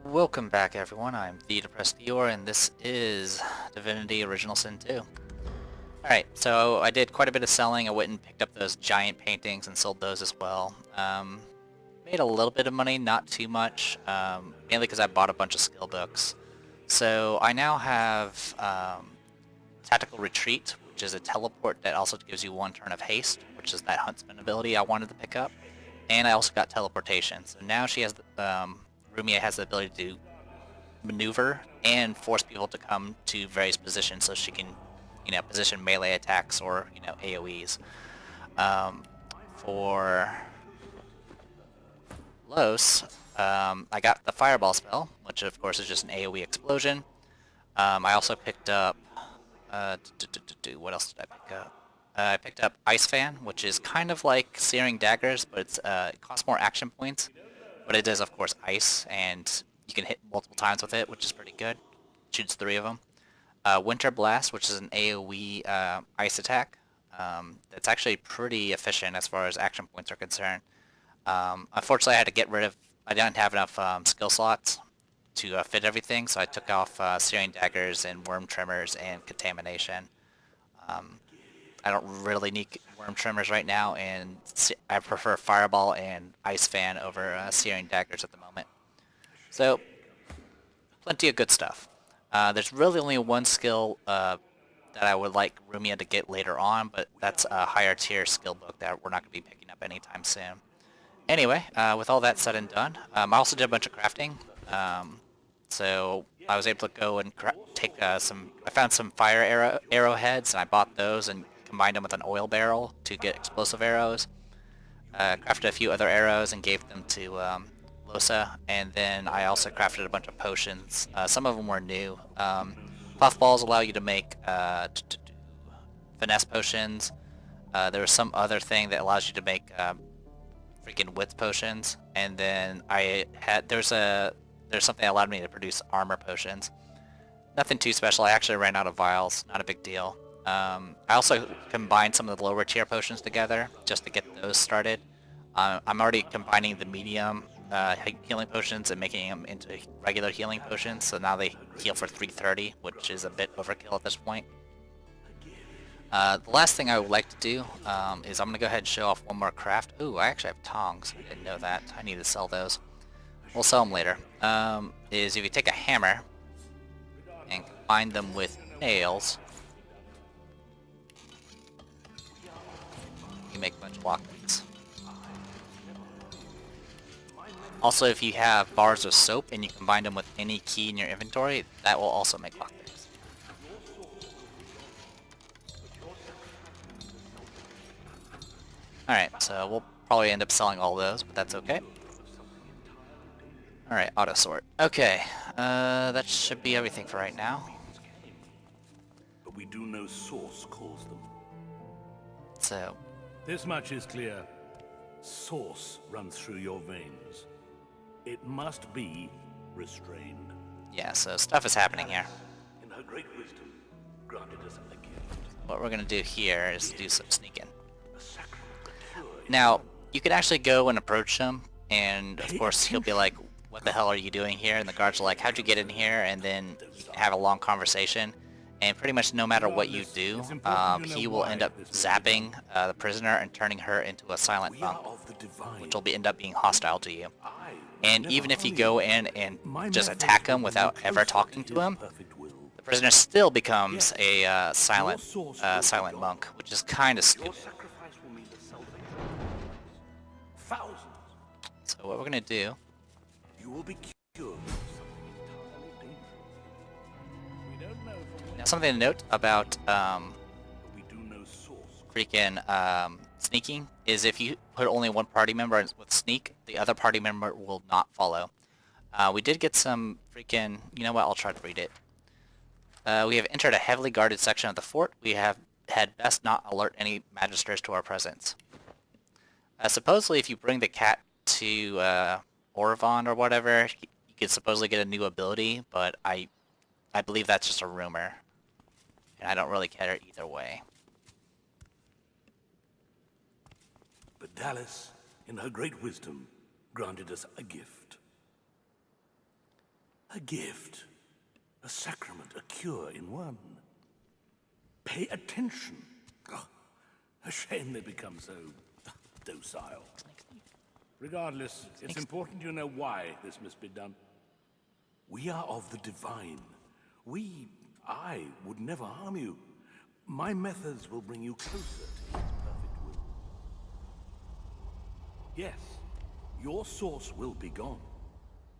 Welcome back, everyone. I'm the Depressed Viewer, and this is Divinity Original Sin 2. Alright, so I did quite a bit of selling. I went and picked up those giant paintings and sold those as well. Made a little bit of money, not too much, mainly because I bought a bunch of skill books. So I now have Tactical Retreat, which is a teleport that also gives you one turn of haste, which is that Huntsman ability I wanted to pick up. And I also got teleportation. So now she has Rumia has the ability to maneuver and force people to come to various positions so she can, position melee attacks or, AoEs. For Los, I got the Fireball spell, which of course is just an AoE explosion. I also picked up, what else did I pick up? I picked up Ice Fan, which is kind of like Searing Daggers, but it costs more action points. But it does, of course, ice, and you can hit multiple times with it, which is pretty good. Shoots 3 of them. Winter Blast, which is an AoE ice attack. It's actually pretty efficient as far as action points are concerned. Unfortunately, I had to get rid of... I didn't have enough skill slots to fit everything, so I took off Searing Daggers and Worm Tremors and Contamination. I don't really need Worm Tremors right now, and I prefer Fireball and Ice Fan over Searing Daggers at the moment. So, plenty of good stuff. There's really only one skill that I would like Rumia to get later on, but that's a higher tier skill book that we're not going to be picking up anytime soon. Anyway, with all that said and done, I also did a bunch of crafting. So I was able to go and take some... I found some fire arrowheads, and I bought those and combined them with an oil barrel to get explosive arrows. Crafted a few other arrows and gave them to Losa, and then I also crafted a bunch of potions. Some of them were new. Puffballs allow you to make finesse potions. There was some other thing that allows you to make freaking width potions, and then there's something that allowed me to produce armor potions. Nothing too special. I actually ran out of vials. Not a big deal. I also combined some of the lower tier potions together just to get those started. I'm already combining the medium healing potions and making them into regular healing potions, so now they heal for 330, which is a bit overkill at this point. The last thing I would like to do is I'm going to go ahead and show off one more craft. Ooh, I actually have tongs. I didn't know that. I need to sell those. We'll sell them later. Is if you take a hammer and combine them with nails, you make a bunch of lockpicks. Also, if you have bars of soap and you combine them with any key in your inventory, that will also make lockpicks. Alright, so we'll probably end up selling all those, but that's okay. Alright, auto sort. Okay, that should be everything for right now. But we do know Source calls them. So, This much is clear. Source runs through your veins. It must be restrained. yeah, so stuff is happening here. In her great wisdom, granted us a gift. What we're gonna do here is do some sneaking. A sacrament pure. Now, you can actually go and approach him, and of course he'll be like, what the hell are you doing here? And the guards are like, how'd you get in here? And then you can have a long conversation. And pretty much no matter what you do, he will end up zapping the prisoner and turning her into a silent monk, which will end up being hostile to you. And even if you go in and just attack him without ever talking to him, the prisoner still becomes a silent monk, which is kind of stupid. So what we're gonna do? You will be cured. Now, something to note about We do know Source. freaking sneaking is if you put only one party member with sneak, the other party member will not follow. We did get some freaking... You know what? I'll try to read it. We have entered a heavily guarded section of the fort. We have had best not alert any magisters to our presence. Supposedly, if you bring the cat to Orvon or whatever, you could supposedly get a new ability, but I believe that's just a rumor. And I don't really care either way. But Dallas, in her great wisdom, granted us a gift. A gift, a sacrament, a cure in one. Pay attention. Oh, a shame they become so docile. Regardless, it's important you know why this must be done. We are of the divine. I would never harm you. My methods will bring you closer to his perfect will. Yes, your source will be gone.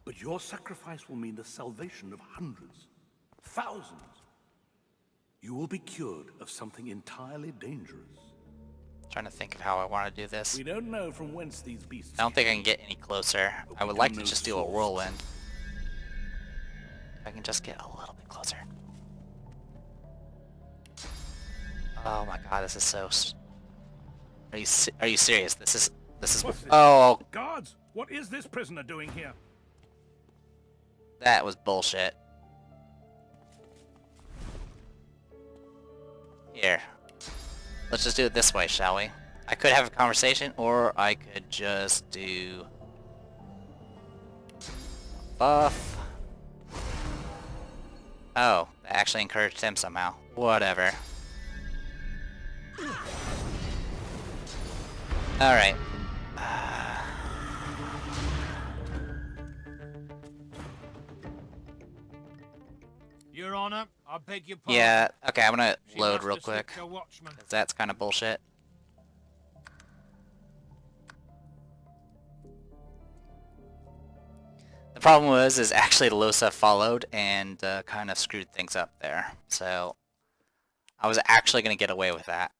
But your sacrifice will mean the salvation of hundreds, thousands. You will be cured of something entirely dangerous. Trying to think of how I want to do this. We don't know from whence these beasts I don't think I can get any closer. I would like to just do a whirlwind. If I can just get a little bit closer. Oh my god, this is so... Are you serious? This is... Oh, Guards, what is this prisoner doing here? that was bullshit. Here. Let's just do it this way, shall we? I could have a conversation, or I could just do... buff. Oh, that actually encouraged him somehow. Whatever. Alright. Your Honor, I beg your pardon. Yeah, okay, I'm gonna She load must real have quick. slipped her watchman. 'Cause that's kind of bullshit. The problem is actually Losa followed and kind of screwed things up there. So I was actually gonna get away with that.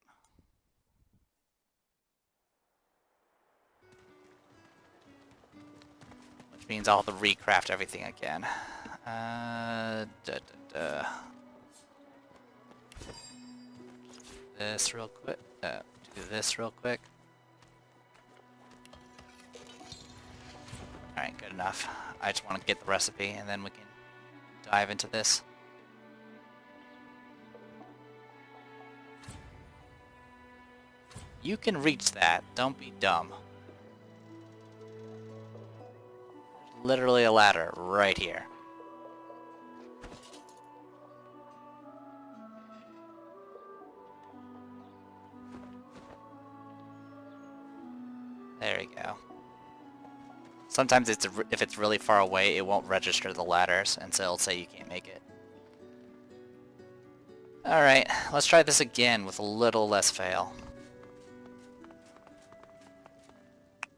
Which means I'll have to recraft everything again. This real quick. Do this real quick. Alright, good enough. I just want to get the recipe and then we can dive into this. You can reach that. Don't be dumb. There's literally a ladder right here. There we go. Sometimes if it's really far away, it won't register the ladders, and so it'll say you can't make it. Alright, let's try this again with a little less fail.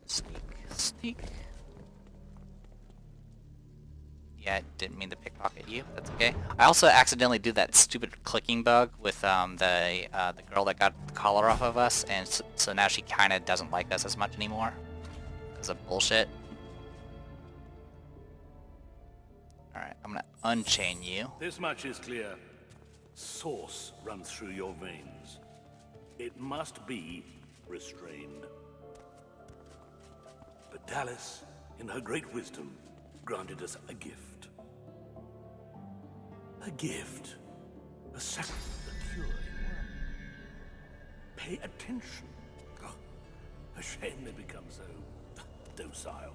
Sneak, sneak. Yeah, I didn't mean to pickpocket you. That's okay. I also accidentally did that stupid clicking bug with the girl that got the collar off of us, and so now she kind of doesn't like us as much anymore because of bullshit. All right, I'm gonna unchain you. This much is clear. Source runs through your veins. It must be restrained. But Dallas, in her great wisdom, granted us a gift. A gift. A sacrament, a cure in one. Pay attention. Oh, a shame they become so docile.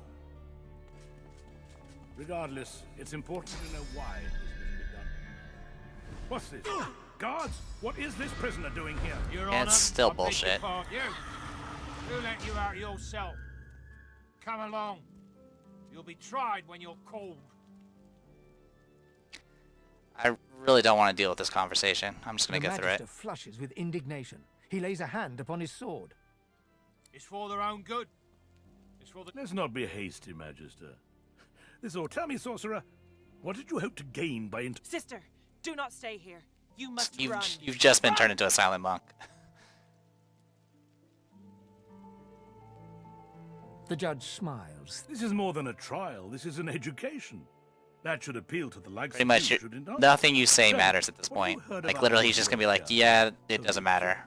Regardless, it's important to know why this must be done. What's this? Guards, what is this prisoner doing here? Your And Honor, it's still I beg your bullshit. pardon. Who let you out of your cell? Come along. You'll be tried when you're called. I really don't want to deal with this conversation. I'm just gonna The go through Magister it. flushes with indignation. He lays a hand upon his sword. It's for their own good. It's for the... Let's not be hasty, Magister. This all. Tell me, sorcerer, what did you hope to gain by Sister, do not stay here. You must run. You've just been turned into a silent monk. The judge smiles. This is more than a trial. This is an education. That should appeal to the likes Pretty of much, you, should it not? nothing you say So, matters at this what have point. you heard Like about literally, the he's just gonna be like, Divinity? "Yeah, it doesn't matter.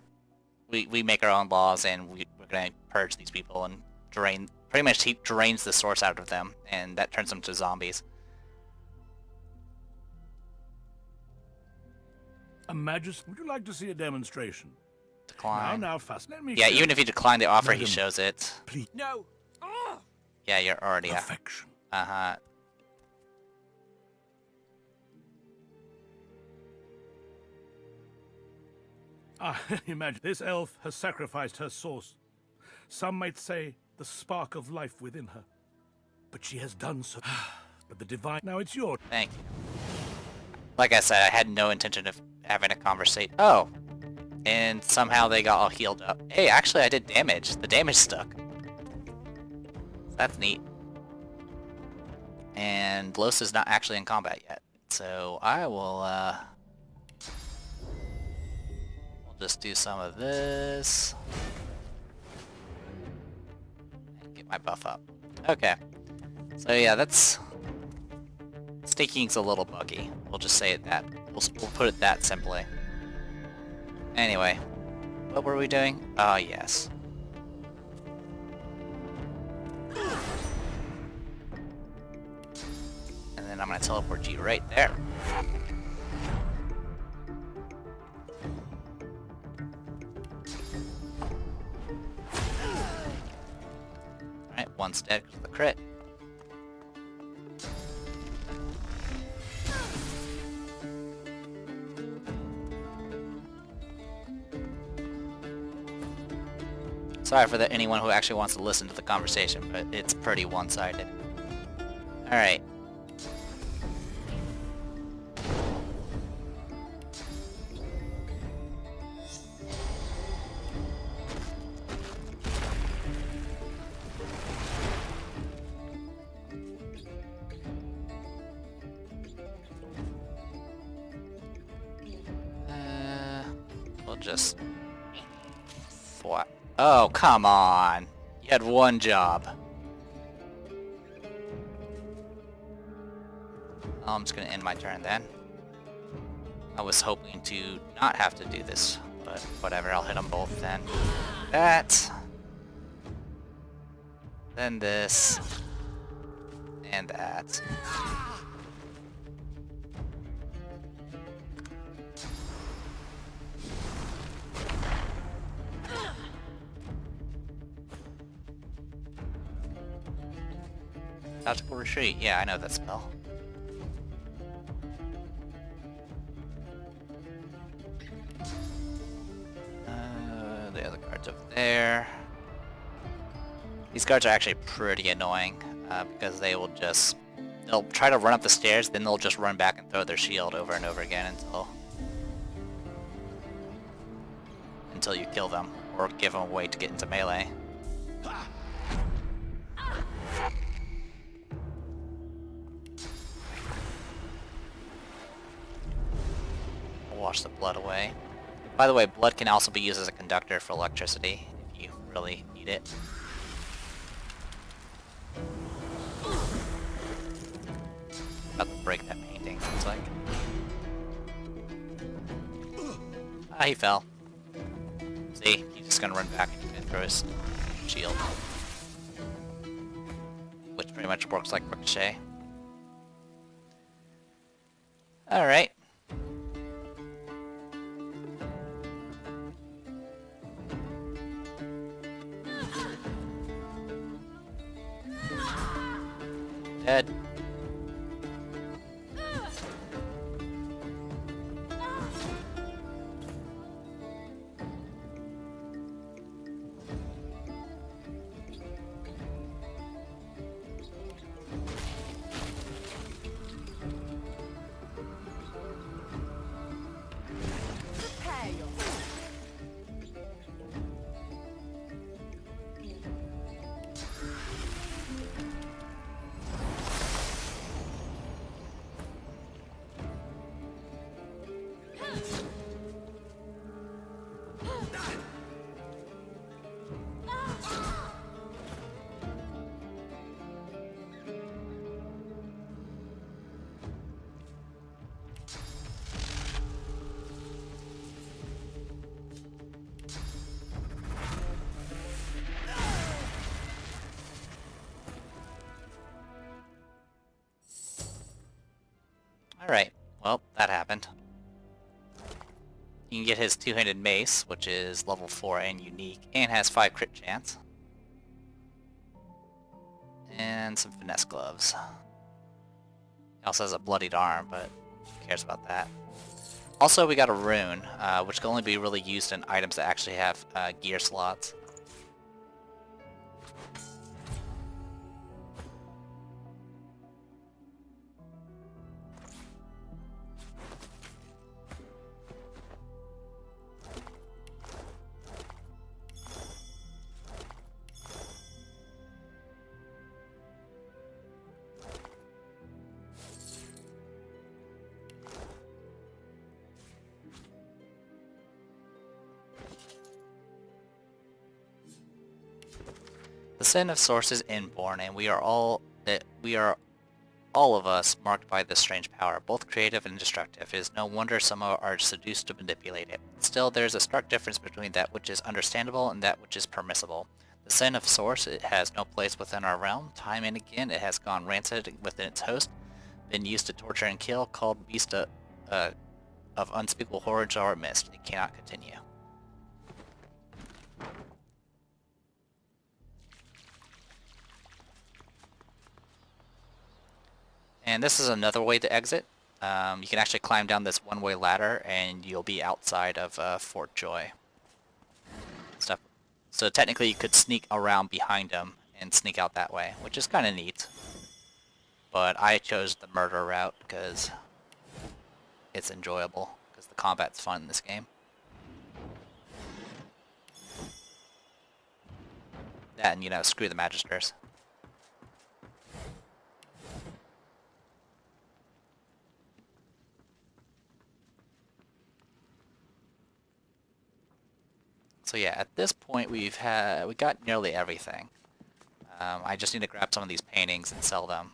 We make our own laws, and we're gonna purge these people and drain." Pretty much, he drains the source out of them, and that turns them to zombies. A Magister, would you like to see a demonstration? Decline. Now, fast. Let me Yeah, show even you. if you decline the offer, he Madam, shows it. Please. No. Yeah, you're already. Perfection. Uh huh. Imagine this elf has sacrificed her source. Some might say the spark of life within her. But she has done so. But the divine... Now it's yours. Thank you. Like I said, I had no intention of having a conversation. Oh! And somehow they got all healed up. Hey, actually I did damage. The damage stuck. That's neat. And Los is not actually in combat yet. So I will, we'll just do some of this. And get my buff up. Okay. So yeah, that's... Staking's a little buggy. We'll just say it that. We'll put it that simply. Anyway. What were we doing? Oh, yes. And then I'm gonna teleport you right there. Alright, one's dead because of the crit. Sorry for anyone who actually wants to listen to the conversation, but it's pretty one-sided. Alright. We'll just... What? Oh, come on. You had one job. I'm just gonna end my turn then. I was hoping to not have to do this, but whatever, I'll hit them both then. That. Then this. And that. Tactical retreat. Yeah, I know that spell. The other card's over there. These cards are actually pretty annoying because they will just... They'll try to run up the stairs, then they'll just run back and throw their shield over and over again until you kill them or give them a way to get into melee. Wash the blood away. By the way, blood can also be used as a conductor for electricity if you really need it. About to break that painting, looks like. Ah, he fell. See, he's just gonna run back and throw his shield. Which pretty much works like ricochet. Alright. Dead. Alright, well, that happened. You can get his two-handed mace, which is level 4 and unique, and has 5 crit chance. And some finesse gloves. He also has a bloodied arm, but who cares about that? Also, we got a rune, which can only be really used in items that actually have gear slots. The sin of source is inborn, and we are all of us marked by this strange power, both creative and destructive. It is no wonder some are seduced to manipulate it. Still, there is a stark difference between that which is understandable and that which is permissible. The sin of source, it has no place within our realm. Time and again, it has gone rancid within its host, been used to torture and kill, called beast of unspeakable horror to our midst. It cannot continue. And this is another way to exit. You can actually climb down this one-way ladder and you'll be outside of Fort Joy. Stuff. So technically you could sneak around behind them and sneak out that way, which is kind of neat. But I chose the murder route because it's enjoyable, because the combat's fun in this game. That and, you know, screw the Magisters. So yeah, at this point we got nearly everything. I just need to grab some of these paintings and sell them.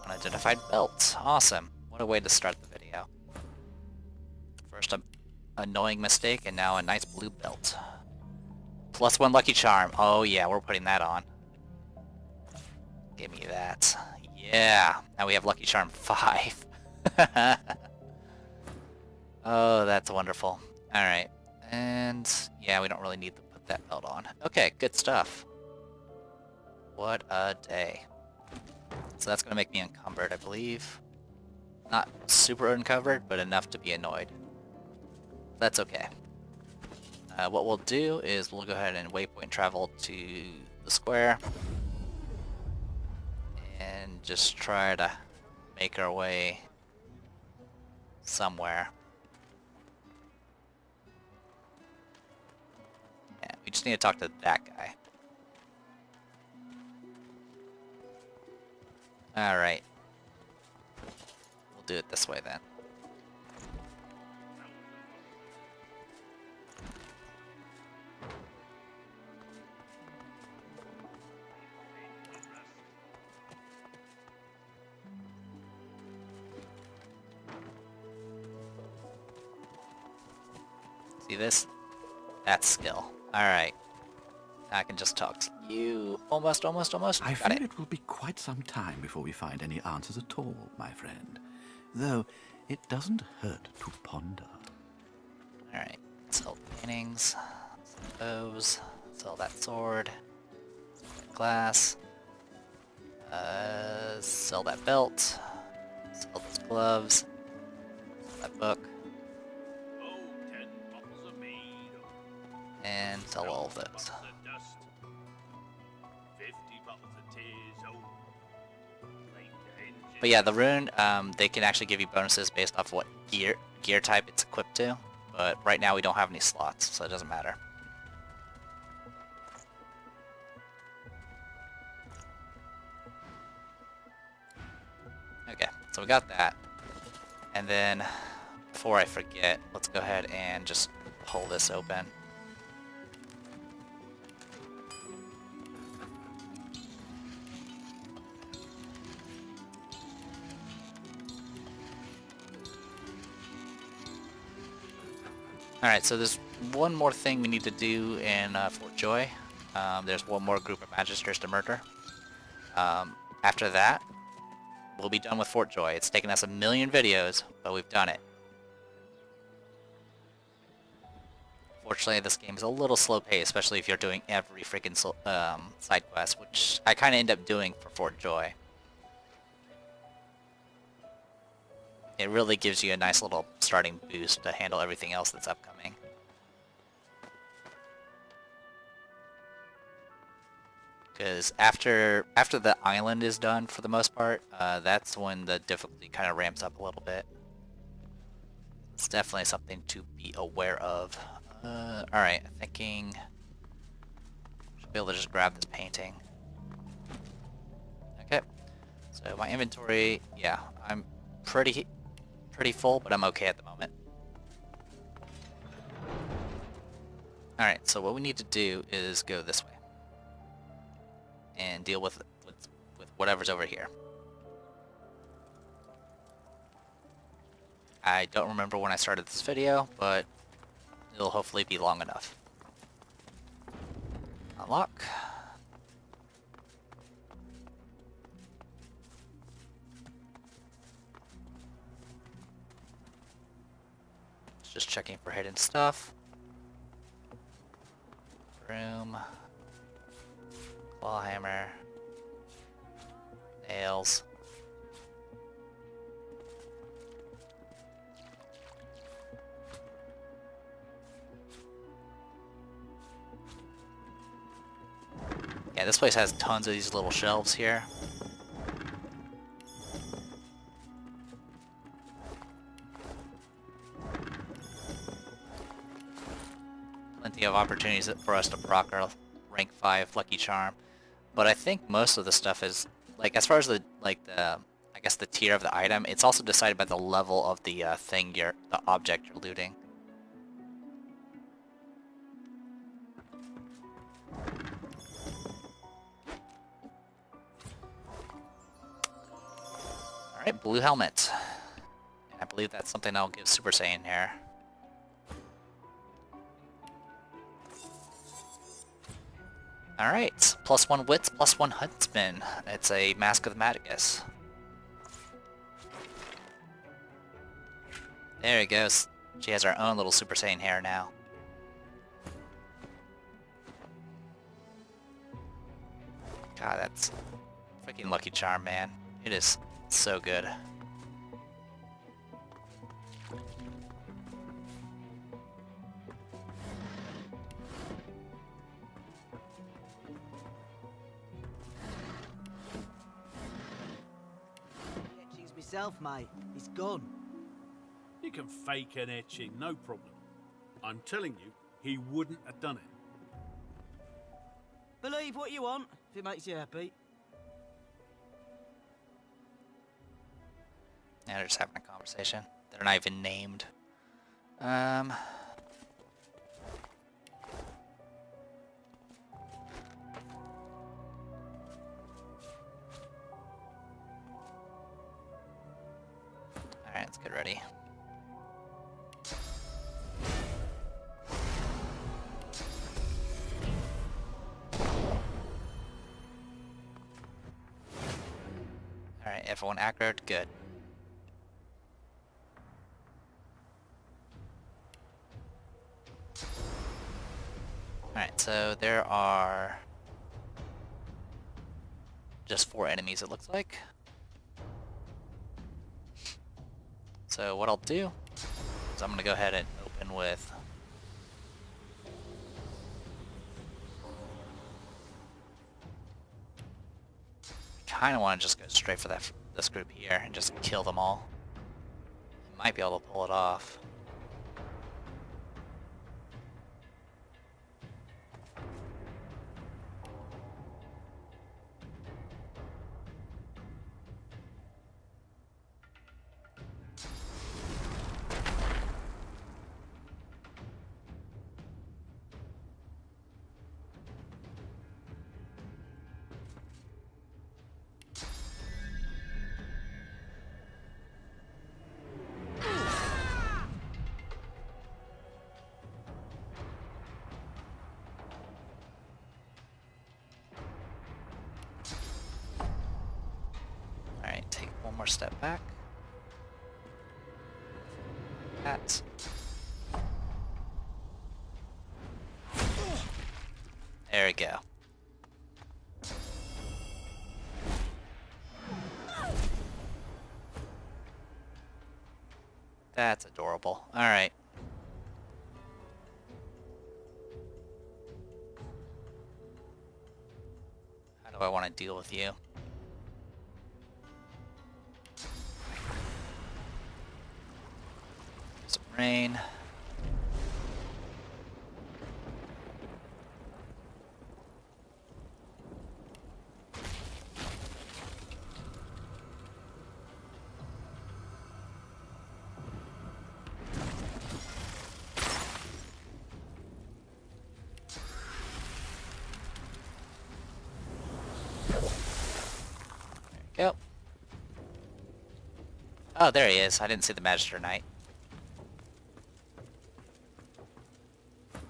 Unidentified belt. Awesome. What a way to start the video. First a annoying mistake and now a nice blue belt. +1 lucky charm. Oh yeah, we're putting that on. Give me that. Yeah. Now we have lucky charm 5. Oh, that's wonderful. Alright. And yeah, we don't really need to put that belt on. Okay, good stuff. What a day. So that's going to make me encumbered, I believe. Not super uncovered, but enough to be annoyed. That's okay. What we'll do is we'll go ahead and waypoint travel to the square. And just try to make our way somewhere. Yeah, we just need to talk to that guy. Alright. We'll do it this way then. See this? That's skill. Alright. I can just talk to you. Almost. I Got fear it will be quite some time before we find any answers at all, my friend. Though, it doesn't hurt to ponder. Alright. Sell paintings. Sell those. Sell that sword. Sell that glass. Sell that belt. Sell those gloves. Sell that book. Oh, 10 bottles of mead. And sell all of those. Bottles of dust. 50 bottles of tears. Oh. Like the engine. But yeah, the rune, they can actually give you bonuses based off what gear type it's equipped to. But right now we don't have any slots, so it doesn't matter. Okay, so we got that. And then, before I forget, let's go ahead and just pull this open. Alright, so there's one more thing we need to do in Fort Joy. There's one more group of Magisters to murder. after that, we'll be done with Fort Joy. It's taken us a million videos, but we've done it. Fortunately, this game is a little slow paced, especially if you're doing every freaking side quest, which I kind of end up doing for Fort Joy. It really gives you a nice little starting boost to handle everything else that's upcoming. Because after the island is done, for the most part, that's when the difficulty kind of ramps up a little bit. It's definitely something to be aware of. Alright, I'm thinking... should be able to just grab this painting. Okay. So my inventory, yeah, I'm pretty full, but I'm okay at the moment. Alright, so what we need to do is go this way. And deal with whatever's over here. I don't remember when I started this video, but it'll hopefully be long enough. Unlock. Just checking for hidden stuff. Broom. Claw hammer. Nails. Yeah, this place has tons of these little shelves here. Plenty of opportunities for us to proc our rank 5 Lucky Charm. But I think most of the stuff is, like, as far as the I guess the tier of the item, it's also decided by the level of the the object you're looting. Alright, blue helmet. And I believe that's something I'll give Super Saiyan here. Alright, +1 wits, +1 huntsman. It's a Mask of the Magus. There it goes. She has her own little Super Saiyan hair now. God, that's freaking Lucky Charm, man. It is so good. Etchings myself, mate. He's gone. You can fake an etching, no problem. I'm telling you, he wouldn't have done it. Believe what you want, if it makes you happy. Yeah, they're just having a conversation. They're not even named. Alright, let's get ready. Alright, everyone accurate, good. Alright, so there are just 4 enemies, it looks like. So what I'll do is I'm going to go ahead and open with kind of want to just go straight for this group here and just kill them all. Might be able to pull it off. more step back. Cats. There we go. That's adorable. Alright. How do I want to deal with you? Some rain. Yep. Oh, there he is. I didn't see the Magister Knight.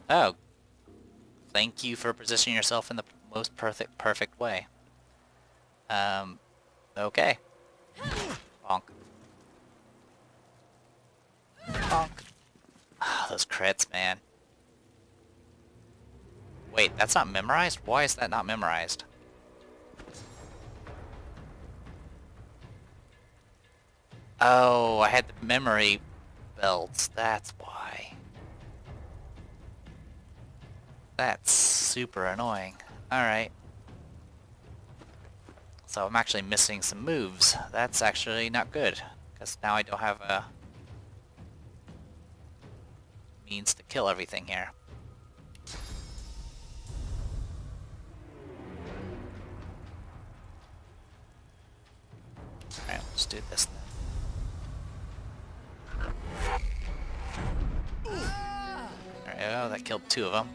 Oh. Thank you for positioning yourself in the most perfect way. Okay. Bonk. Bonk. Ah, those crits, man. Wait, that's not memorized? Why is that not memorized? Oh, I had the memory belts. That's why. That's super annoying. Alright. So I'm actually missing some moves. That's actually not good. Because now I don't have a means to kill everything here. Alright, let's do this then. There we go, that killed 2 of them.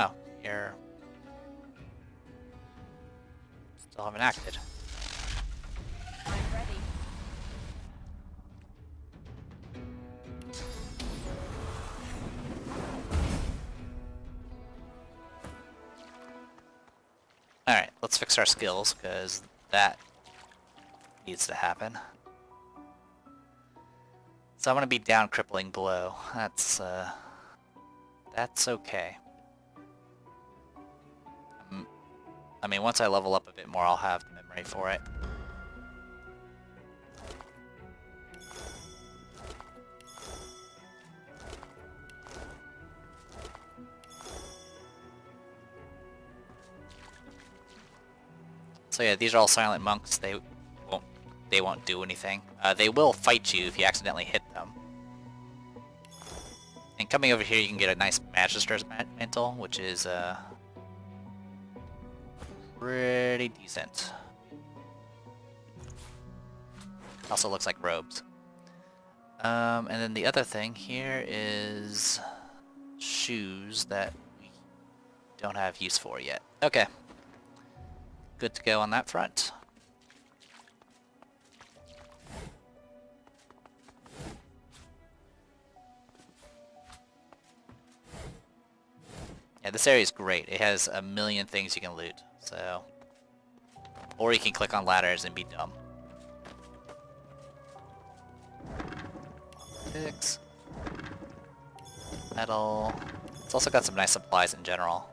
Oh, you're... still haven't acted. I'm ready. Alright, let's fix our skills, because that needs to happen. So I'm gonna be down crippling blow. That's okay. I mean, once I level up a bit more, I'll have the memory for it. So yeah, these are all silent monks. They won't do anything. They will fight you if you accidentally hit them. And coming over here, you can get a nice Magister's Mantle, which is pretty decent. Also looks like robes. And then the other thing here is shoes that we don't have use for yet. Okay. Good to go on that front. Yeah, this area is great. It has a million things you can loot, so... Or you can click on ladders and be dumb. Six. Metal. It's also got some nice supplies in general.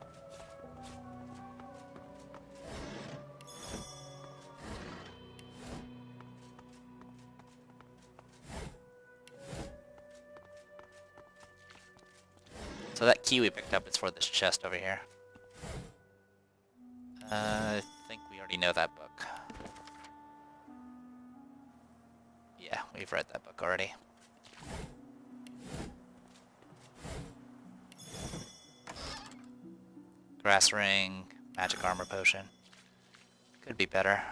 So that key we picked up is for this chest over here. I think we already know that book. Yeah, we've read that book already. Grass ring, magic armor potion. Could be better.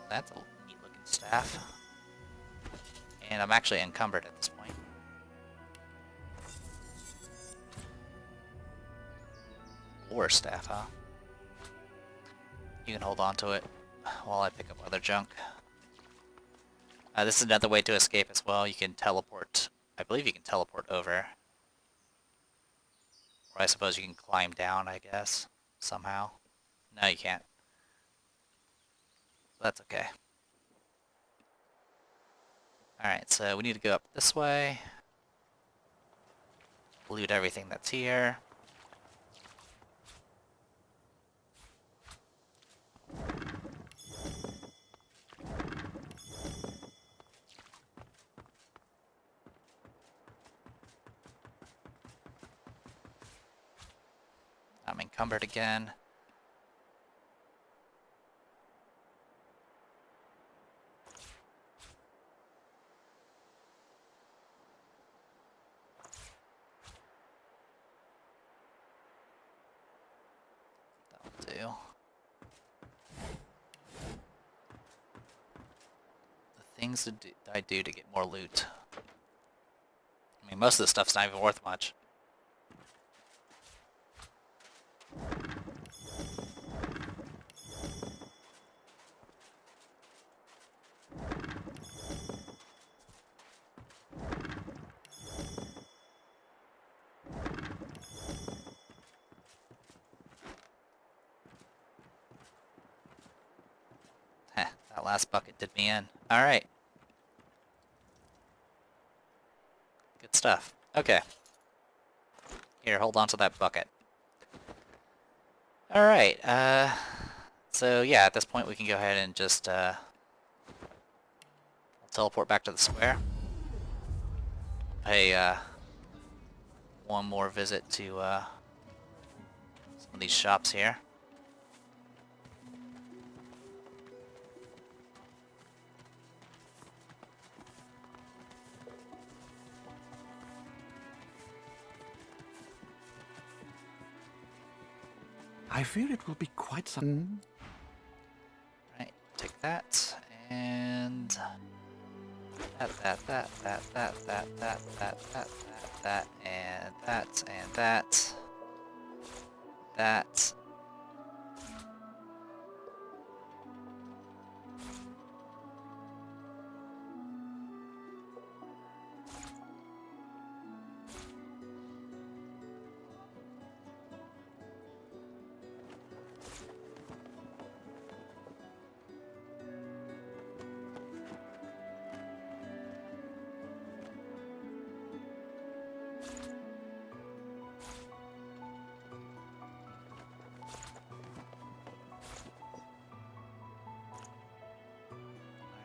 That's a neat looking staff. And I'm actually encumbered at this point. War staff, huh? You can hold on to it while I pick up other junk. This is another way to escape as well. You can teleport. I believe you can teleport over. Or I suppose you can climb down, I guess, somehow. No, you can't. That's okay. Alright, so we need to go up this way. Loot everything that's here. I'm encumbered again. That'll do. The things that I do to get more loot. I mean, most of the stuff's not even worth much. Heh, that last bucket did me in. Alright. Good stuff. Okay. Here, hold on to that bucket. Alright, so yeah, at this point we can go ahead and just, teleport back to the square. Pay, one more visit to, some of these shops here. I fear it will be quite some... Right, take that, and... that, and that, and that. That.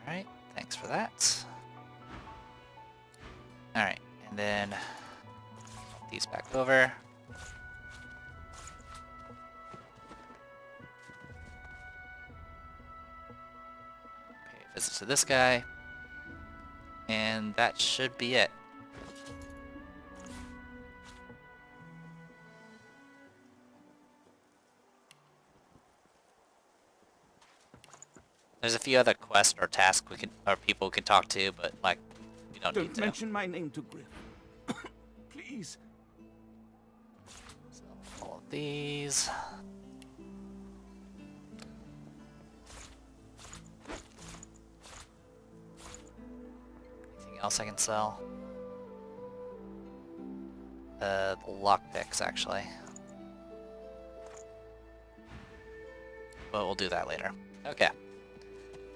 Alright, thanks for that. Alright, and then swap these back over. Pay a visit to this guy. And that should be it. There's a few other quests or tasks we can, or people we can talk to, but like, we don't need Don't to. mention my name to Griff. Please. So, all of these. Anything else I can sell? The lockpicks, actually. But we'll do that later. Okay.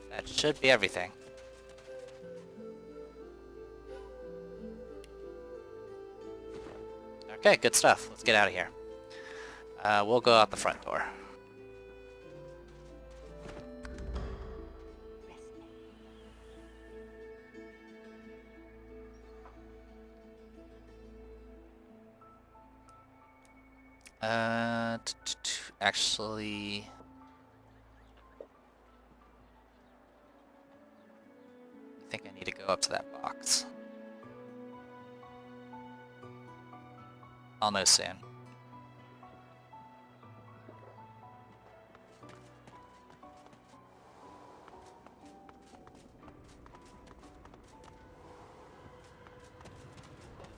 That should be everything. Okay, good stuff. Let's get out of here. We'll go out the front door. Actually... I think I need to go up to that box. I'll know soon.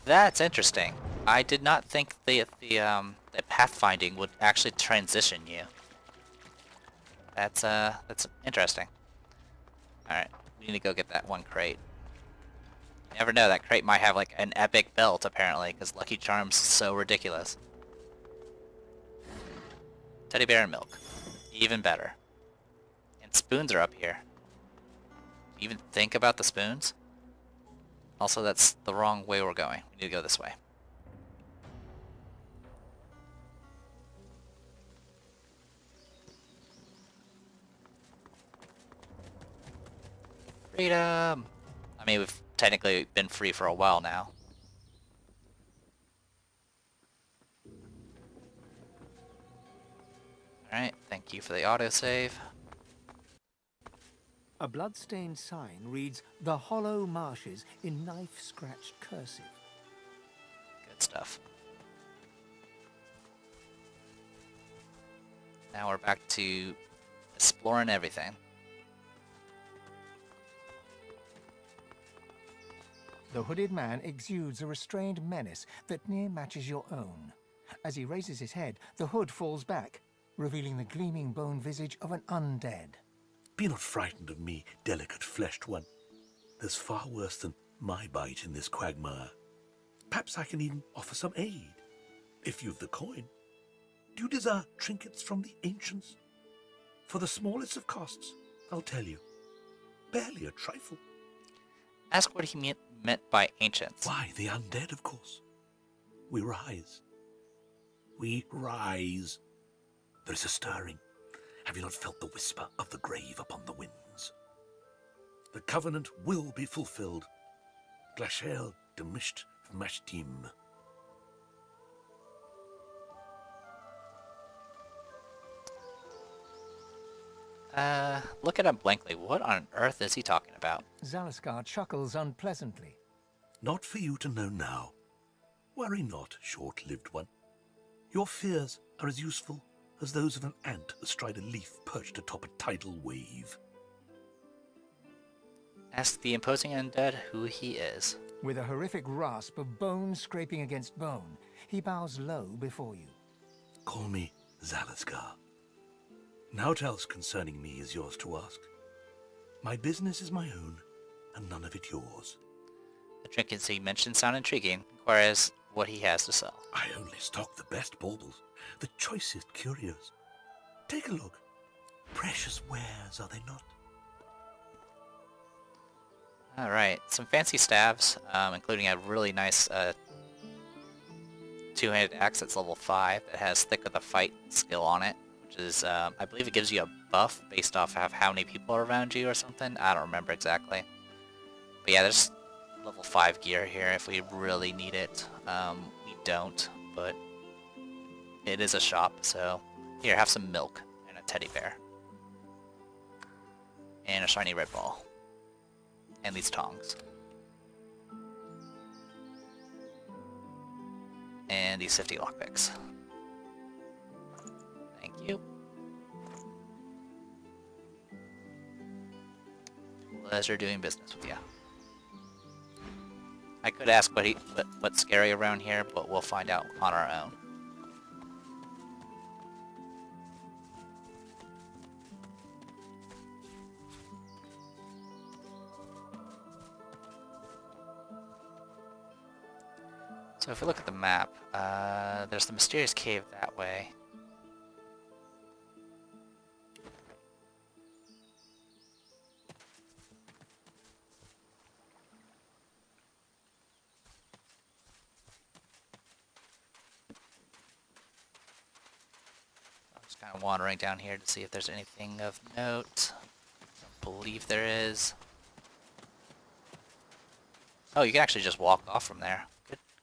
That's interesting. I did not think the pathfinding would actually transition you. That's interesting. All right, we need to go get that one crate. You never know, that crate might have like an epic belt apparently, because Lucky Charms is so ridiculous. Teddy bear and milk, even better. And spoons are up here. Do you even think about the spoons? Also, that's the wrong way we're going. We need to go this way. Freedom! I mean, we've technically been free for a while now. Alright, thank you for the autosave. A blood-stained sign reads, "The Hollow Marshes," in knife-scratched cursive. Good stuff. Now we're back to exploring everything. The hooded man exudes a restrained menace that near matches your own. As he raises his head, the hood falls back, revealing the gleaming bone visage of an undead. Be not frightened of me, delicate-fleshed one. There's far worse than my bite in this quagmire. Perhaps I can even offer some aid, if you've the coin. Do you desire trinkets from the ancients? For the smallest of costs, I'll tell you. Barely a trifle. Ask what he meant by ancients. Why, the undead, of course. We rise. We rise. There is a stirring. Have you not felt the whisper of the grave upon the winds? The covenant will be fulfilled. Glacial demisht vmashtim. Look at him blankly. What on earth is he talking about? Zalaskar chuckles unpleasantly. Not for you to know now. Worry not, short-lived one. Your fears are as useful as those of an ant astride a leaf perched atop a tidal wave. Ask the imposing undead who he is. With a horrific rasp of bone scraping against bone, he bows low before you. Call me Zalaskar. Naught else concerning me is yours to ask. My business is my own, and none of it yours. The trinkets he mentioned sound intriguing. Inquires what he has to sell. I only stock the best baubles, the choicest curios. Take a look. Precious wares, are they not? Alright, some fancy staves, including a really nice two-handed axe that's level 5 that has Thick of the Fight skill on it, which is, I believe it gives you a buff based off of how many people are around you or something. I don't remember exactly. But yeah, there's level 5 gear here if we really need it. We don't, but it is a shop, so here, have some milk and a teddy bear. And a shiny red ball. And these tongs. And these 50 lockpicks. Thank you. Pleasure doing business with you. I could ask what's scary around here, but we'll find out on our own. So if we look at the map, there's the mysterious cave that way. I'm just kind of wandering down here to see if there's anything of note. Don't believe there is. Oh, you can actually just walk off from there.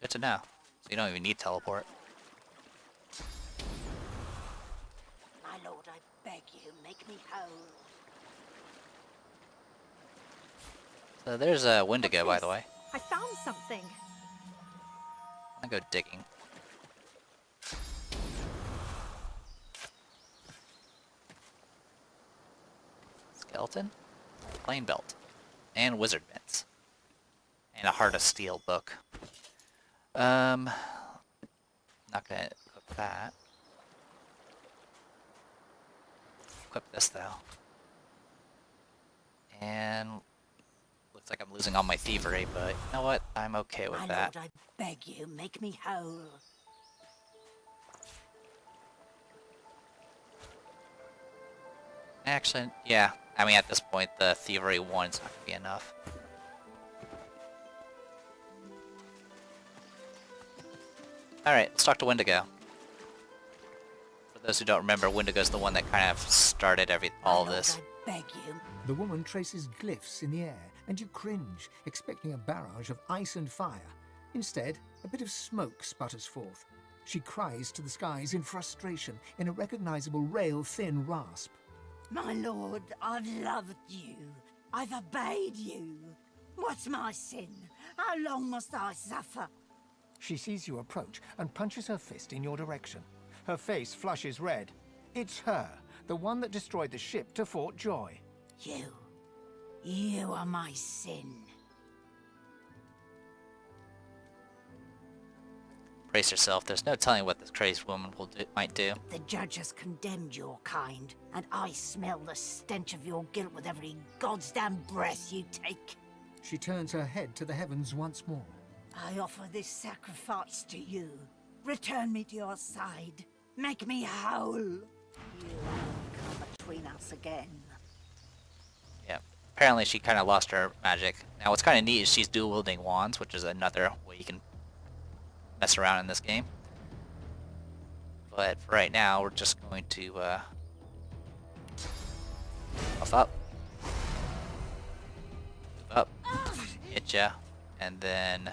Good to know. So you don't even need teleport. My lord, I beg you, make me whole. So there's a Wendigo, by What's the this? way. I found something. I'm gonna go digging. Skeleton, plain belt, and wizard mitts, and a heart of steel book. Not gonna equip that. Equip this though. And looks like I'm losing all my thievery, but you know what? I'm okay with My that. lord, I beg you, make me whole. Actually, yeah. I mean, at this point, the thievery 1's not gonna be enough. Alright, let's talk to Wendigo. For those who don't remember, Wendigo's the one that kind of started all of My lord, this. I beg you. The woman traces glyphs in the air, and you cringe, expecting a barrage of ice and fire. Instead, a bit of smoke sputters forth. She cries to the skies in frustration, in a recognizable rail-thin rasp. My lord, I've loved you. I've obeyed you. What's my sin? How long must I suffer? She sees you approach and punches her fist in your direction. Her face flushes red. It's her, the one that destroyed the ship to Fort Joy. You are my sin. Brace yourself, there's no telling what this crazed woman might do. The judge has condemned your kind, and I smell the stench of your guilt with every goddamn breath you take. She turns her head to the heavens once more. I offer this sacrifice to you. Return me to your side. Make me whole. You won't come between us again. Yeah. Apparently she kind of lost her magic. Now what's kind of neat is she's dual wielding wands, which is another way you can mess around in this game. But for right now, we're just going to buff up, move up, hit ya, and then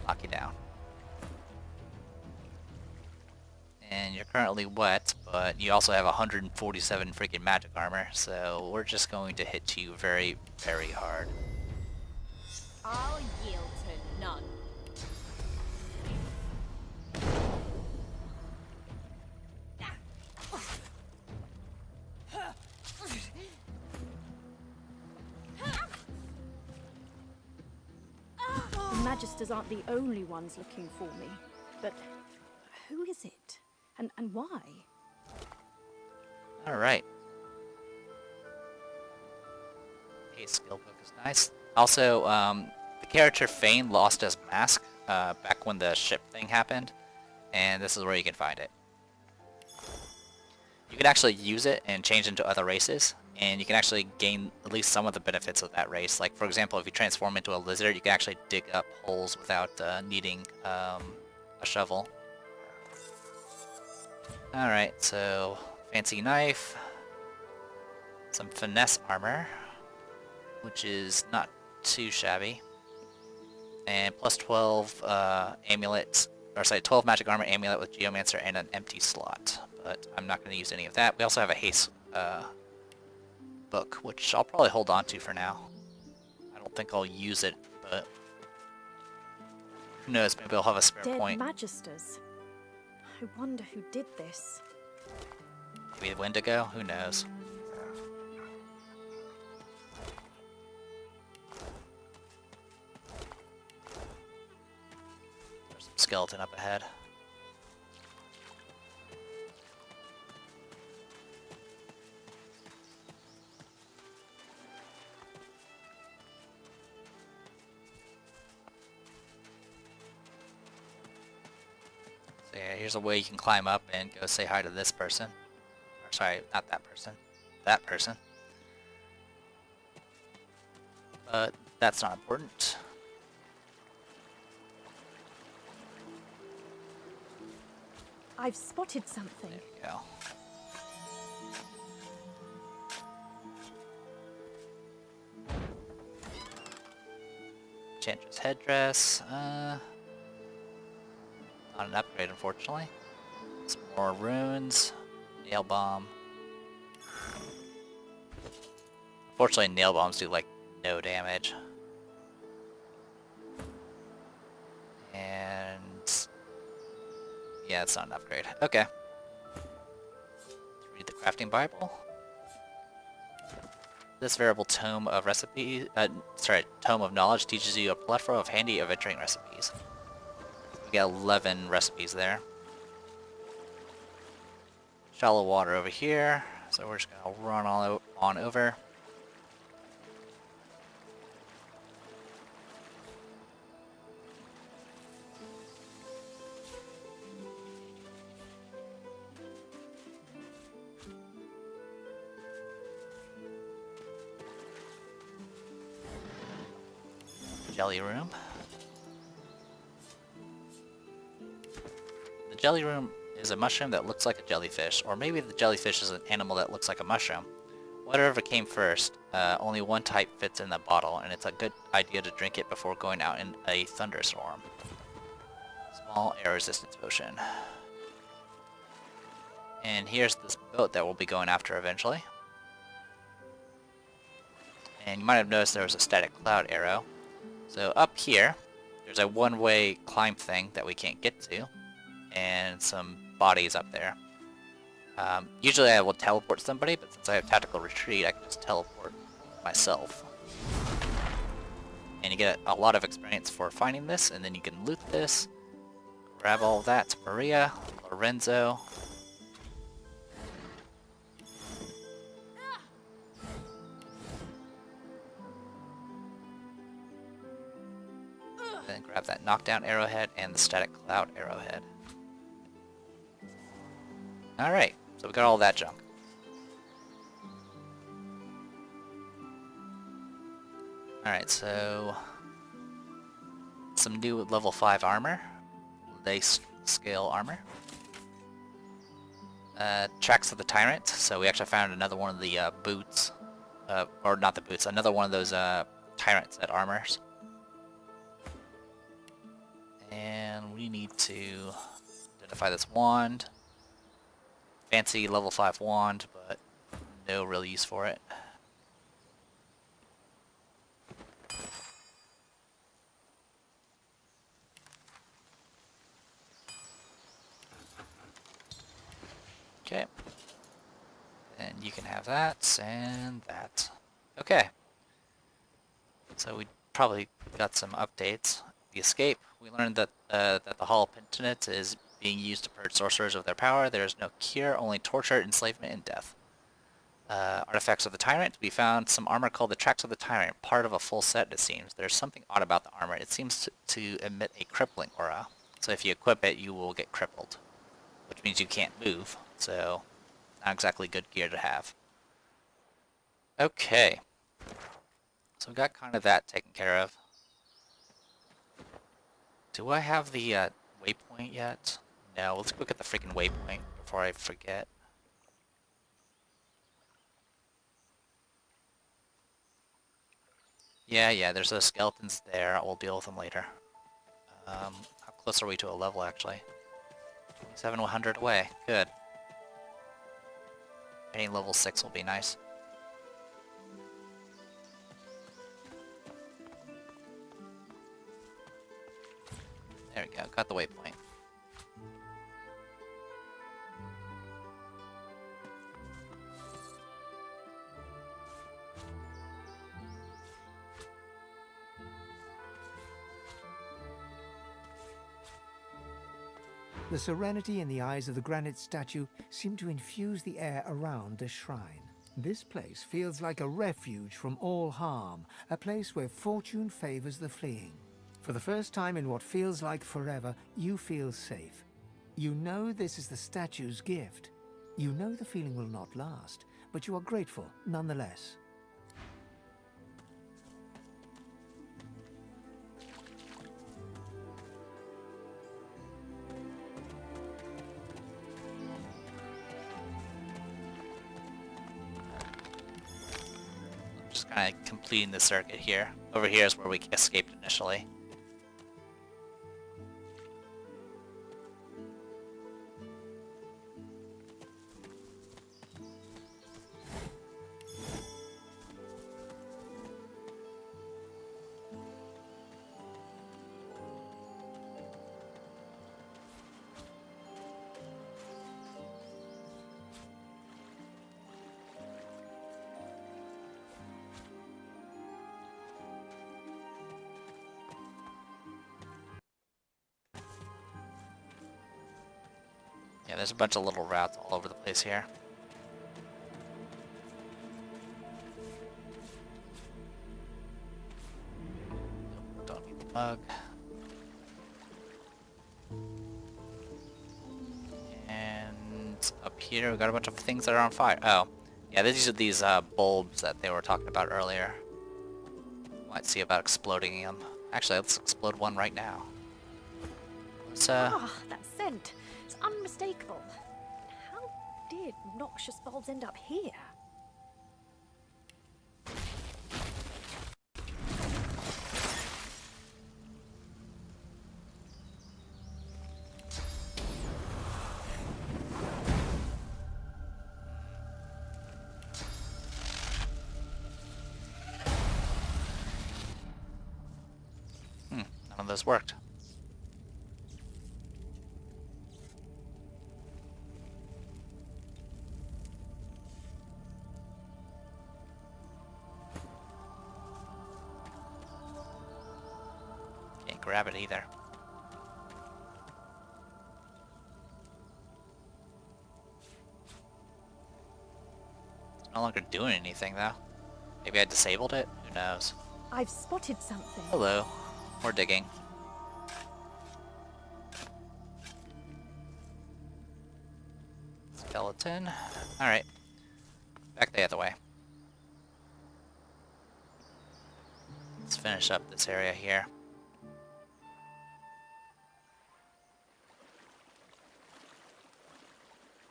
knock you down. And you're currently wet, but you also have 147 freaking magic armor, so we're just going to hit you very, very hard. I'll yield to none. The Magisters aren't the only ones looking for me. But who is it? And why? Alright. Haste skill book is nice. Also, the character Fane lost his mask back when the ship thing happened, and this is where you can find it. You can actually use it and change into other races, and you can actually gain at least some of the benefits of that race. Like, for example, if you transform into a lizard, you can actually dig up holes without needing a shovel. Alright, so fancy knife, some finesse armor, which is not too shabby, and plus 12 amulet, or sorry, 12 magic armor amulet with geomancer and an empty slot, but I'm not going to use any of that. We also have a haste book, which I'll probably hold on to for now. I don't think I'll use it, but who knows, maybe I'll have a spare Dead point. Magisters. I wonder who did this. Maybe Wendigo, who knows. There's some skeleton up ahead. Okay, here's a way you can climb up and go say hi to this person. Or sorry, not that person. That person. But that's not important. I've spotted something. There we go. Enchantress headdress. Not an upgrade, unfortunately. Some more runes. Nail bomb. Unfortunately, nail bombs do like no damage. And yeah, it's not an upgrade. Okay. Let's read the crafting Bible. This variable tome of recipe, tome of knowledge teaches you a plethora of handy adventuring recipes. We got 11 recipes there. Shallow water over here, so we're just gonna run on over. Jelly room. The jelly room is a mushroom that looks like a jellyfish, or maybe the jellyfish is an animal that looks like a mushroom. Whatever came first, only one type fits in the bottle, and it's a good idea to drink it before going out in a thunderstorm. Small air resistance potion. And here's this boat that we'll be going after eventually. And you might have noticed there was a static cloud arrow. So up here, there's a one-way climb thing that we can't get to, and some bodies up there. Usually I will teleport somebody, but since I have tactical retreat, I can just teleport myself. And you get a lot of experience for finding this, and then you can loot this, grab all of that to Maria, Lorenzo. Then grab that knockdown arrowhead and the static cloud arrowhead. Alright, so we got all that junk. Alright, so some new level 5 armor. Lace scale armor. Tracks of the Tyrant, so we actually found another one of the boots. Or not the boots, another one of those Tyrant set armors. And we need to identify this wand. Fancy level 5 wand, but no real use for it. Okay. And you can have that and that. Okay. So we probably got some updates. The escape, we learned that that the Hall of Penitence is being used to purge sorcerers of their power. There is no cure, only torture, enslavement, and death. Artifacts of the Tyrant, we found some armor called the Tracks of the Tyrant, part of a full set it seems. There's something odd about the armor. It seems to emit a crippling aura. So if you equip it, you will get crippled, which means you can't move. So not exactly good gear to have. Okay. So we got kind of that taken care of. Do I have the waypoint yet? No, let's look at the freaking waypoint before I forget. Yeah, there's those skeletons there. We'll deal with them later. How close are we to a level, actually? 700 away. Good. Any level 6 will be nice. There we go, got the waypoint. The serenity in the eyes of the granite statue seemed to infuse the air around the shrine. This place feels like a refuge from all harm, a place where fortune favors the fleeing. For the first time in what feels like forever, you feel safe. You know this is the statue's gift. You know the feeling will not last, but you are grateful nonetheless. Just kind of completing the circuit here. Over here is where we escaped initially. Yeah, there's a bunch of little routes all over the place here. Don't need the mug. And up here we got a bunch of things that are on fire. Oh, yeah, these are these bulbs that they were talking about earlier. Might see about exploding them. Actually, let's explode one right now. Let's Ah, that scent. It's unmistakable. How did noxious bulbs end up here? none of those worked. Can't grab it either. It's no longer doing anything though. Maybe I disabled it? Who knows? I've spotted something. Hello. We're digging. Skeleton. Alright. Back the other way. Let's finish up this area here.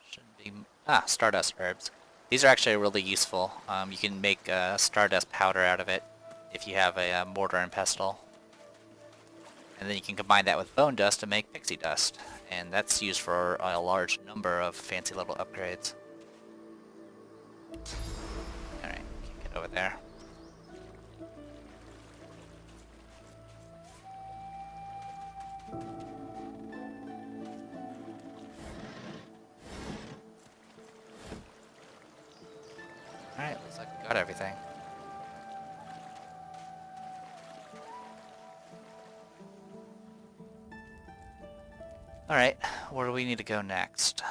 Shouldn't be... Ah, stardust herbs. These are actually really useful. You can make stardust powder out of it if you have a mortar and pestle. And then you can combine that with bone dust to make pixie dust. And that's used for a large number of fancy little upgrades. Alright, can't get over there. Alright, looks like we got everything. Alright, where do we need to go next?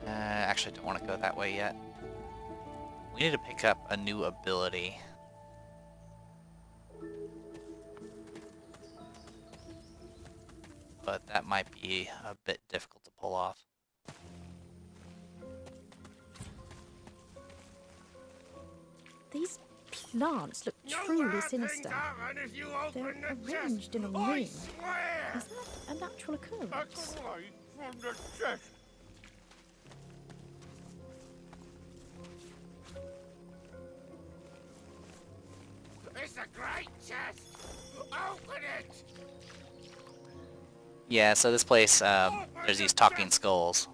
Actually, don't want to go that way yet. We need to pick up a new ability. But that might be a bit difficult to pull off. These plants look truly sinister. They're arranged in a ring. Is that a natural occurrence? From the chest. It's a great chest. Open it. Yeah, so this place, there's these talking skulls.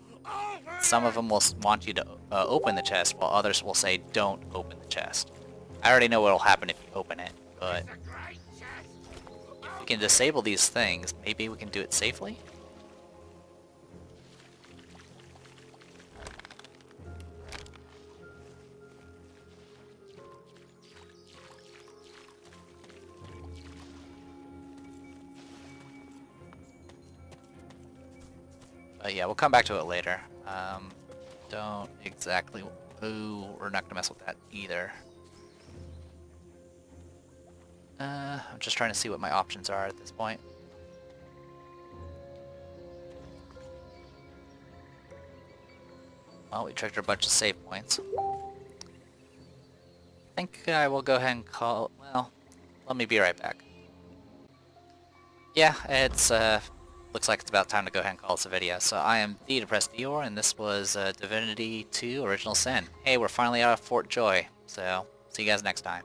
Some of them will want you to open the chest, while others will say, don't open the chest. I already know what will happen if you open it, but if we can disable these things, maybe we can do it safely? Yeah, we'll come back to it later. Don't exactly... Ooh, we're not gonna mess with that either. I'm just trying to see what my options are at this point. Well, we triggered a bunch of save points. I think I will go ahead and call... Well, let me be right back. Yeah, it's looks like it's about time to go ahead and call this a video. So I am the Depressed Dior, and this was Divinity 2 Original Sin. Hey, we're finally out of Fort Joy, so see you guys next time.